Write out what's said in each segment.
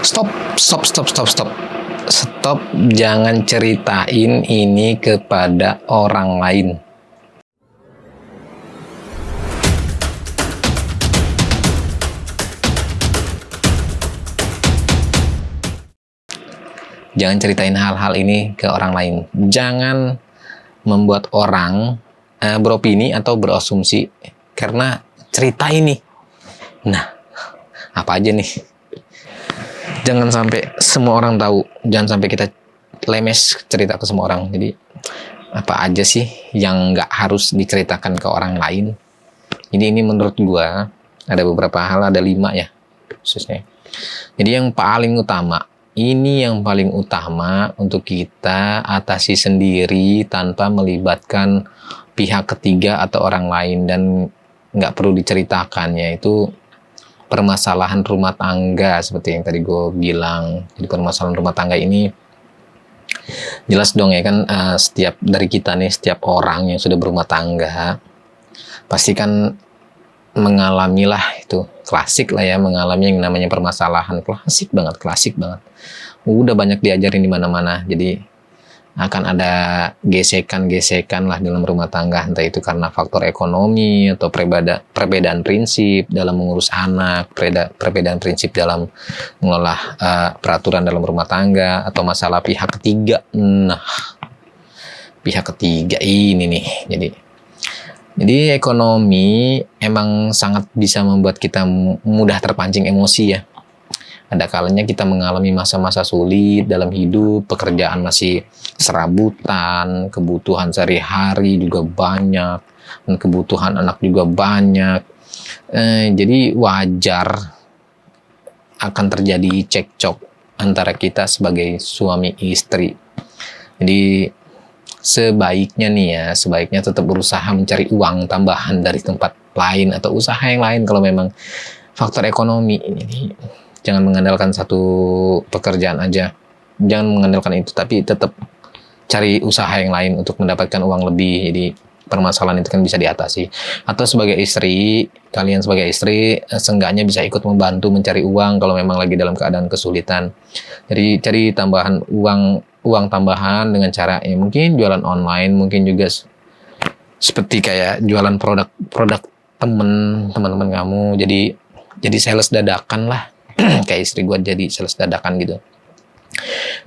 Stop, stop, stop, stop, stop. Stop, jangan ceritain ini kepada orang lain. Jangan ceritain hal-hal ini ke orang lain. Jangan membuat orang beropini atau berasumsi karena cerita ini. Nah, apa aja nih? Jangan sampai semua orang tahu. Jangan sampai kita lemes cerita ke semua orang. Jadi, apa aja sih yang nggak harus diceritakan ke orang lain? Jadi ini menurut gua ada beberapa hal, ada 5 ya khususnya. Jadi yang paling utama, ini yang paling utama untuk kita atasi sendiri tanpa melibatkan pihak ketiga atau orang lain dan nggak perlu diceritakan, yaitu permasalahan rumah tangga seperti yang tadi gue bilang. Jadi permasalahan rumah tangga ini jelas dong ya kan, setiap dari kita nih, setiap orang yang sudah berumah tangga pasti kan mengalami lah, itu klasik lah ya, mengalami yang namanya permasalahan. Klasik banget. Udah banyak diajarin di mana-mana. Jadi akan ada gesekan-gesekan lah dalam rumah tangga, entah itu karena faktor ekonomi atau perbedaan prinsip dalam mengurus anak, perbedaan prinsip dalam mengelola peraturan dalam rumah tangga, atau masalah pihak ketiga. Nah, pihak ketiga ini nih. Jadi ekonomi emang sangat bisa membuat kita mudah terpancing emosi ya. Ada kalanya kita mengalami masa-masa sulit dalam hidup, pekerjaan masih serabutan, kebutuhan sehari-hari juga banyak, dan kebutuhan anak juga banyak. Jadi wajar akan terjadi cekcok antara kita sebagai suami istri. Jadi sebaiknya tetap berusaha mencari uang tambahan dari tempat lain atau usaha yang lain kalau memang faktor ekonomi ini. Jangan mengandalkan satu pekerjaan aja. Jangan mengandalkan itu, tapi tetap cari usaha yang lain untuk mendapatkan uang lebih. Jadi permasalahan itu kan bisa diatasi. Atau sebagai istri, kalian sebagai istri seenggaknya bisa ikut membantu mencari uang kalau memang lagi dalam keadaan kesulitan. Jadi cari tambahan uang tambahan dengan cara ya mungkin jualan online, mungkin juga seperti kayak jualan produk teman-teman kamu. Jadi sales dadakan lah. Kayak istri gue jadi sales dadakan gitu.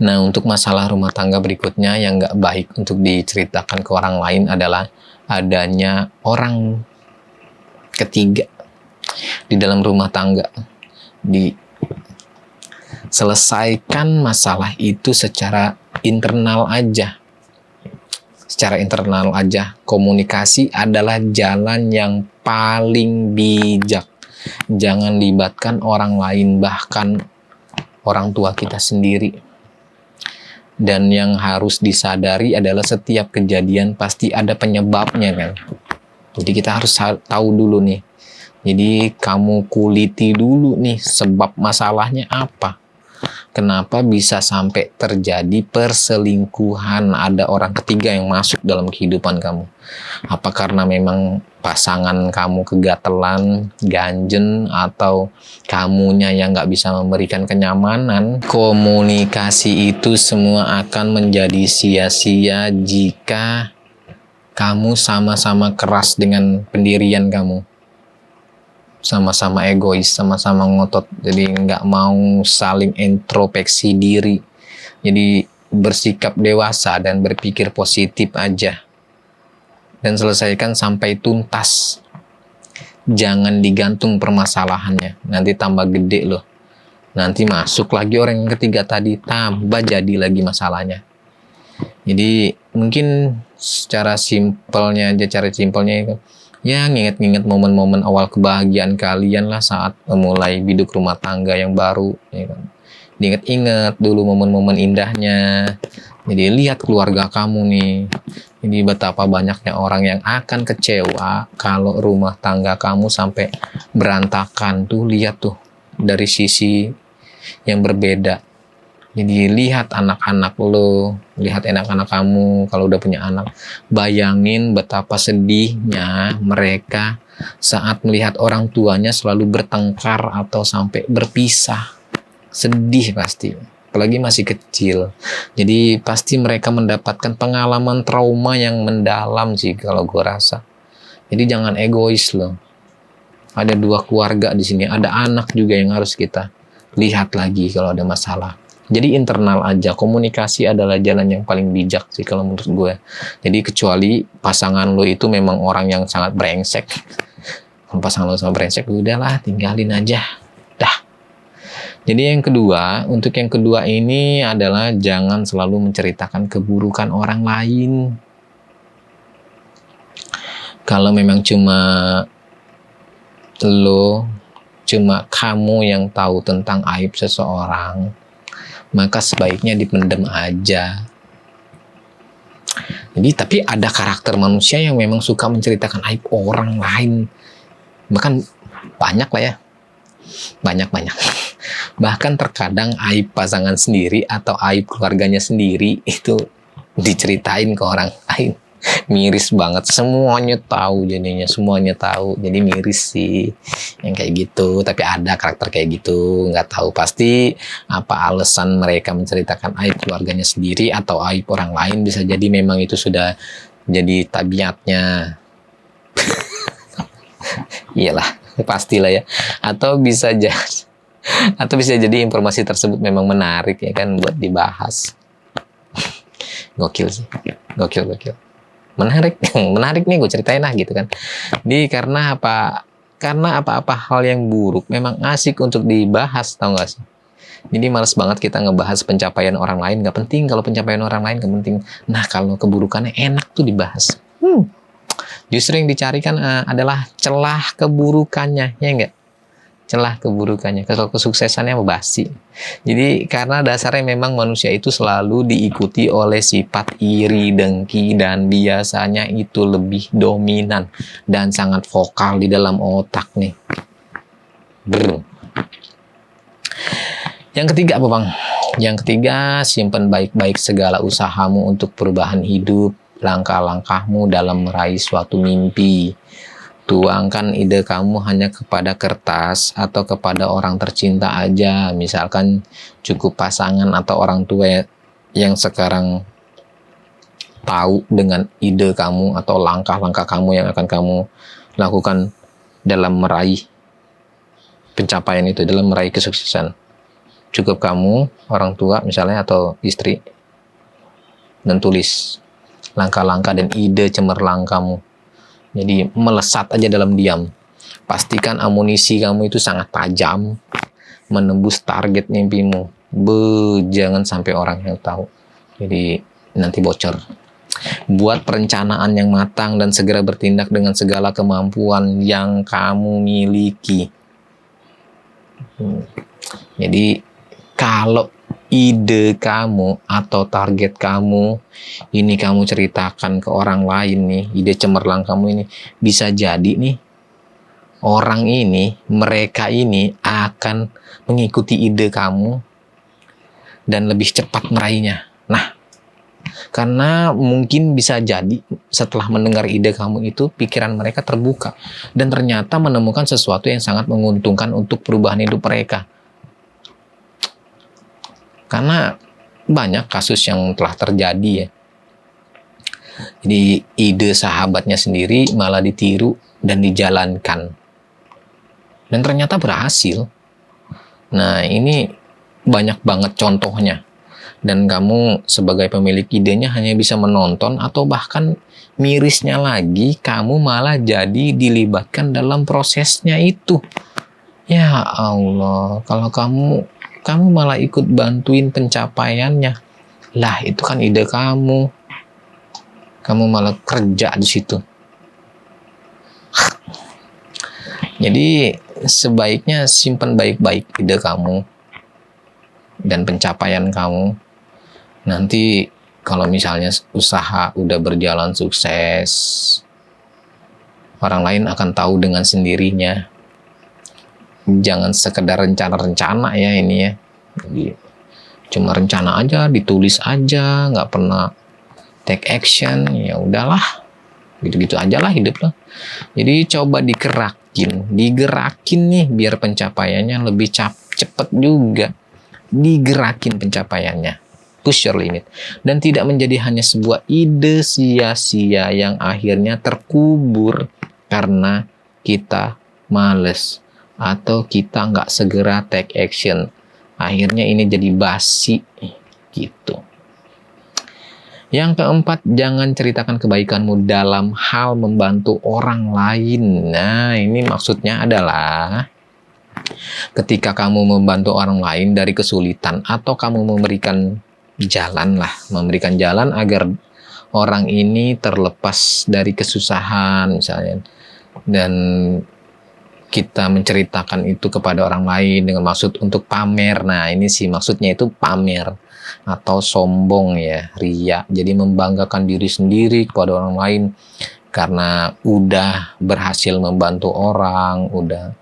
Nah, untuk masalah rumah tangga berikutnya yang gak baik untuk diceritakan ke orang lain adalah adanya orang ketiga di dalam rumah tangga. Selesaikan masalah itu secara internal aja. Komunikasi adalah jalan yang paling bijak. Jangan libatkan orang lain, bahkan orang tua kita sendiri. Dan yang harus disadari adalah setiap kejadian pasti ada penyebabnya kan. Jadi kita harus tahu dulu nih. Jadi kamu kuliti dulu nih sebab masalahnya apa. Kenapa bisa sampai terjadi perselingkuhan, ada orang ketiga yang masuk dalam kehidupan kamu? Apa karena memang pasangan kamu kegatelan, ganjen, atau kamunya yang gak bisa memberikan kenyamanan? Komunikasi itu semua akan menjadi sia-sia jika kamu sama-sama keras dengan pendirian kamu. Sama-sama egois, sama-sama ngotot, jadi nggak mau saling introspeksi diri. Jadi bersikap dewasa dan berpikir positif aja. Dan selesaikan sampai tuntas. Jangan digantung permasalahannya, nanti tambah gede loh. Nanti masuk lagi orang yang ketiga tadi, tambah jadi lagi masalahnya. Jadi mungkin cara simpelnya ya nginget-nginget momen-momen awal kebahagiaan kalian lah saat memulai biduk rumah tangga yang baru, ya kan. Diinget-inget dulu momen-momen indahnya. Jadi lihat keluarga kamu nih. Jadi betapa banyaknya orang yang akan kecewa kalau rumah tangga kamu sampai berantakan. Tuh lihat tuh dari sisi yang berbeda. Jadi lihat anak-anak lo, lihat anak-anak kamu kalau udah punya anak. Bayangin betapa sedihnya mereka saat melihat orang tuanya selalu bertengkar atau sampai berpisah. sedih pasti, apalagi masih kecil. Jadi pasti mereka mendapatkan pengalaman trauma yang mendalam sih kalau gue rasa. Jadi jangan egois loh. Ada 2 keluarga di sini, ada anak juga yang harus kita lihat lagi kalau ada masalah. Jadi internal aja, komunikasi adalah jalan yang paling bijak sih kalau menurut gue. Jadi kecuali pasangan lo itu memang orang yang sangat brengsek. Kalau pasangan lo sangat brengsek, udahlah tinggalin aja. Dah. Jadi yang kedua, untuk yang kedua ini adalah jangan selalu menceritakan keburukan orang lain. Kalau memang cuma kamu yang tahu tentang aib seseorang, maka sebaiknya dipendam aja. Jadi tapi ada karakter manusia yang memang suka menceritakan aib orang lain. Bahkan banyak lah ya. Banyak. Bahkan terkadang aib pasangan sendiri atau aib keluarganya sendiri itu diceritain ke orang lain. Miris banget, semuanya tahu jadinya, semuanya tahu, jadi miris sih yang kayak gitu. Tapi ada karakter kayak gitu, nggak tahu pasti apa alasan mereka menceritakan aib keluarganya sendiri atau aib orang lain. Bisa jadi memang itu sudah jadi tabiatnya. Iyalah, pastilah ya. Atau bisa jadi informasi tersebut memang menarik ya kan buat dibahas. Gokil sih, gokil. Menarik nih gue ceritain lah gitu kan. Jadi karena apa-apa hal yang buruk memang asik untuk dibahas, tau gak sih? Jadi males banget kita ngebahas pencapaian orang lain, gak penting. Kalau pencapaian orang lain gak penting. Nah kalau keburukannya enak tuh dibahas. Justru yang dicarikan adalah celah keburukannya, ya enggak? Celah keburukannya. Kalau kesuksesannya basi. Jadi karena dasarnya memang manusia itu selalu diikuti oleh sifat iri, dengki, dan biasanya itu lebih dominan dan sangat vokal di dalam otak nih. Yang ketiga apa bang? Yang ketiga, simpan baik-baik segala usahamu untuk perubahan hidup, langkah-langkahmu dalam meraih suatu mimpi. Tuangkan ide kamu hanya kepada kertas atau kepada orang tercinta aja. Misalkan cukup pasangan atau orang tua yang sekarang tahu dengan ide kamu atau langkah-langkah kamu yang akan kamu lakukan dalam meraih pencapaian itu, dalam meraih kesuksesan. Cukup kamu, orang tua misalnya atau istri, dan tulis langkah-langkah dan ide cemerlang kamu. Jadi melesat aja dalam diam. Pastikan amunisi kamu itu sangat tajam, menembus target mimpimu. Jangan sampai orang yang tahu. Jadi nanti bocor. Buat perencanaan yang matang dan segera bertindak dengan segala kemampuan yang kamu miliki. Jadi kalau ide kamu atau target kamu ini kamu ceritakan ke orang lain nih, ide cemerlang kamu ini, bisa jadi nih orang ini, mereka ini akan mengikuti ide kamu dan lebih cepat meraihnya. Nah, karena mungkin bisa jadi setelah mendengar ide kamu itu, pikiran mereka terbuka dan ternyata menemukan sesuatu yang sangat menguntungkan untuk perubahan hidup mereka. Karena banyak kasus yang telah terjadi ya. Jadi ide sahabatnya sendiri malah ditiru dan dijalankan. Dan ternyata berhasil. Nah ini banyak banget contohnya. Dan kamu sebagai pemilik idenya hanya bisa menonton atau bahkan mirisnya lagi kamu malah jadi dilibatkan dalam prosesnya itu. Ya Allah, kalau kamu malah ikut bantuin pencapaiannya. Lah, itu kan ide kamu. Kamu malah kerja di situ. Jadi, sebaiknya simpan baik-baik ide kamu dan pencapaian kamu. Nanti kalau misalnya usaha udah berjalan sukses, orang lain akan tahu dengan sendirinya. Jangan sekedar rencana-rencana ya ini ya. Jadi, cuma rencana aja, ditulis aja, nggak pernah take action, ya udahlah. Gitu-gitu aja lah hidup lo. Jadi coba digerakin nih biar pencapaiannya lebih cepet juga. digerakin pencapaiannya. Push your limit. Dan tidak menjadi hanya sebuah ide sia-sia yang akhirnya terkubur karena kita males atau kita nggak segera take action. Akhirnya ini jadi basi gitu. Yang keempat, jangan ceritakan kebaikanmu dalam hal membantu orang lain. Nah, ini maksudnya adalah ketika kamu membantu orang lain dari kesulitan atau kamu memberikan jalan agar orang ini terlepas dari kesusahan misalnya. Dan kita menceritakan itu kepada orang lain dengan maksud untuk pamer. Nah, ini sih maksudnya itu pamer atau sombong ya, ria. Jadi membanggakan diri sendiri kepada orang lain karena udah berhasil membantu orang, udah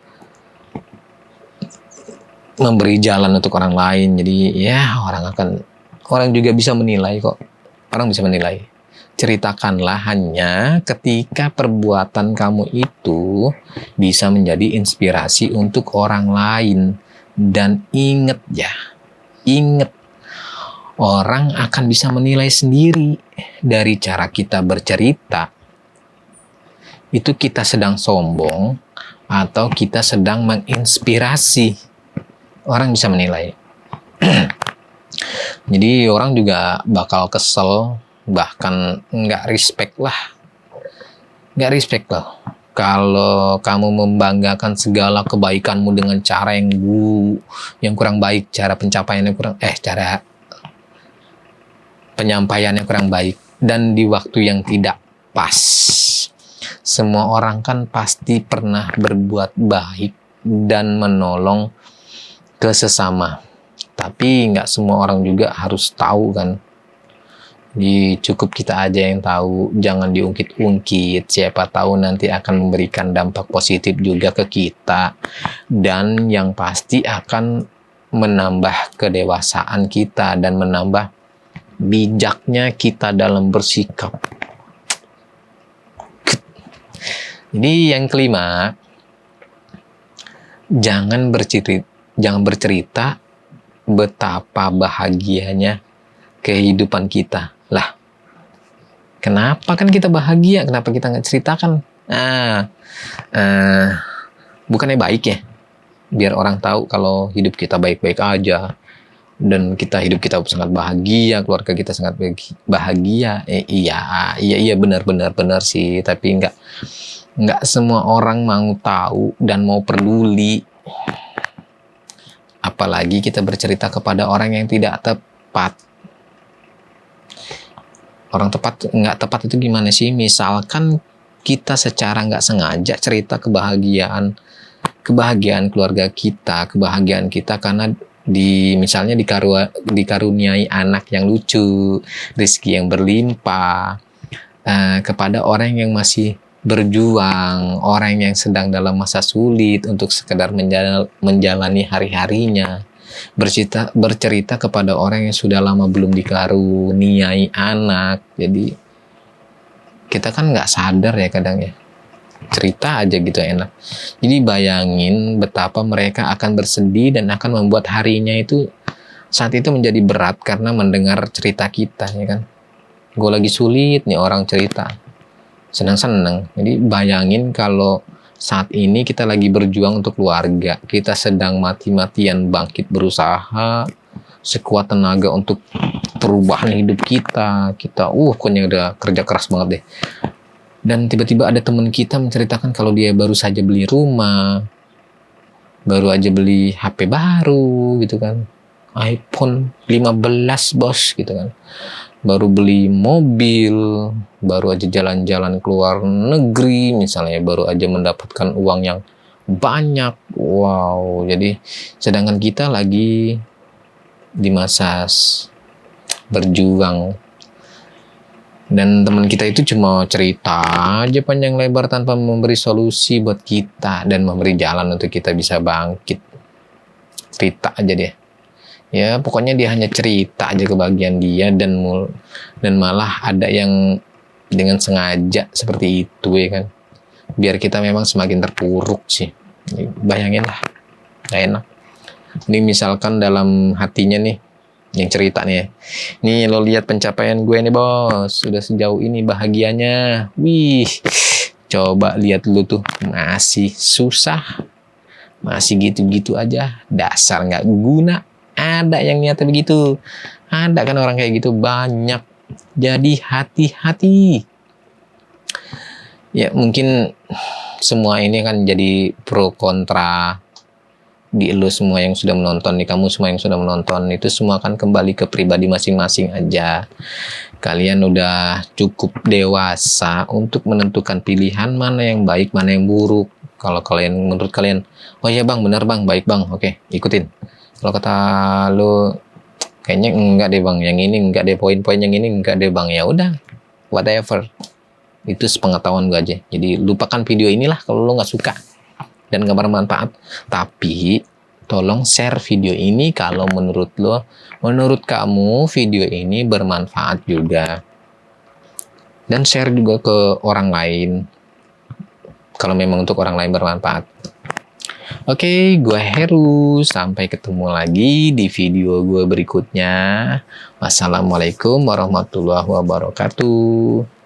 memberi jalan untuk orang lain. Jadi ya orang juga bisa menilai kok. Orang bisa menilai. Ceritakanlah hanya ketika perbuatan kamu itu bisa menjadi inspirasi untuk orang lain. Dan ingat, orang akan bisa menilai sendiri dari cara kita bercerita. Itu kita sedang sombong atau kita sedang menginspirasi. Orang bisa menilai. Jadi orang juga bakal kesel, bahkan nggak respect lah kalau kamu membanggakan segala kebaikanmu dengan cara yang kurang baik, cara penyampaiannya kurang baik dan di waktu yang tidak pas. Semua orang kan pasti pernah berbuat baik dan menolong ke sesama, tapi nggak semua orang juga harus tahu kan. Cukup kita aja yang tahu, jangan diungkit-ungkit. Siapa tahu nanti akan memberikan dampak positif juga ke kita, dan yang pasti akan menambah kedewasaan kita dan menambah bijaknya kita dalam bersikap. Jadi yang kelima, jangan bercerita betapa bahagianya kehidupan kita. Lah, kenapa kan kita bahagia? Kenapa kita nggak ceritakan? Bukannya baik ya? Biar orang tahu kalau hidup kita baik-baik aja. Dan hidup kita sangat bahagia, keluarga kita sangat bahagia. Iya benar sih. Tapi nggak semua orang mau tahu dan mau peduli. Apalagi kita bercerita kepada orang yang tidak tepat. Orang nggak tepat itu gimana sih? Misalkan kita secara nggak sengaja cerita kebahagiaan keluarga kita, kebahagiaan kita karena misalnya dikaruniai anak yang lucu, rezeki yang berlimpah, kepada orang yang masih berjuang, orang yang sedang dalam masa sulit untuk sekedar menjalani hari-harinya. Bercerita kepada orang yang sudah lama belum dikaruniai anak. Jadi kita kan nggak sadar ya kadang ya, cerita aja gitu enak. Jadi bayangin betapa mereka akan bersedih dan akan membuat harinya itu saat itu menjadi berat karena mendengar cerita kita ya kan. Gue lagi sulit nih, orang cerita senang-senang. Jadi bayangin kalau saat ini kita lagi berjuang untuk keluarga, kita sedang mati-matian bangkit berusaha sekuat tenaga untuk perubahan hidup kita pokoknya udah kerja keras banget deh. Dan tiba-tiba ada teman kita menceritakan kalau dia baru saja beli rumah, baru aja beli HP baru gitu kan, iPhone 15 bos gitu kan, baru beli mobil, baru aja jalan-jalan keluar negeri misalnya, baru aja mendapatkan uang yang banyak. Wow, jadi sedangkan kita lagi di masa berjuang. Dan teman kita itu cuma cerita aja panjang lebar tanpa memberi solusi buat kita dan memberi jalan untuk kita bisa bangkit. Cerita aja dia. Ya pokoknya dia hanya cerita aja kebahagiaan dia dan malah ada yang dengan sengaja seperti itu ya kan. Biar kita memang semakin terpuruk sih. Bayangin lah, gak enak. Ini misalkan dalam hatinya nih, yang cerita nih ya. Nih lo lihat pencapaian gue nih bos, sudah sejauh ini bahagianya. Wih, coba lihat lu tuh masih susah, masih gitu-gitu aja, dasar nggak guna. Ada yang niatnya begitu, ada kan orang kayak gitu banyak. Jadi hati-hati. Ya mungkin semua ini kan jadi pro kontra di lu semua yang sudah menonton, nih kamu semua yang sudah menonton, itu semua kan kembali ke pribadi masing-masing aja. Kalian udah cukup dewasa untuk menentukan pilihan mana yang baik, mana yang buruk. Kalau kalian, menurut kalian, oh iya bang, benar bang, baik bang, oke, ikutin. Kalau kata lu, kayaknya enggak deh bang, yang ini enggak deh, poin-poin yang ini enggak deh bang, ya udah, whatever. Itu sepengetahuan gue aja. Jadi lupakan video inilah kalau lo nggak suka dan nggak bermanfaat. Tapi tolong share video ini kalau menurut kamu video ini bermanfaat juga. Dan share juga ke orang lain kalau memang untuk orang lain bermanfaat. Oke, gue Heru. Sampai ketemu lagi di video gue berikutnya. Wassalamualaikum warahmatullahi wabarakatuh.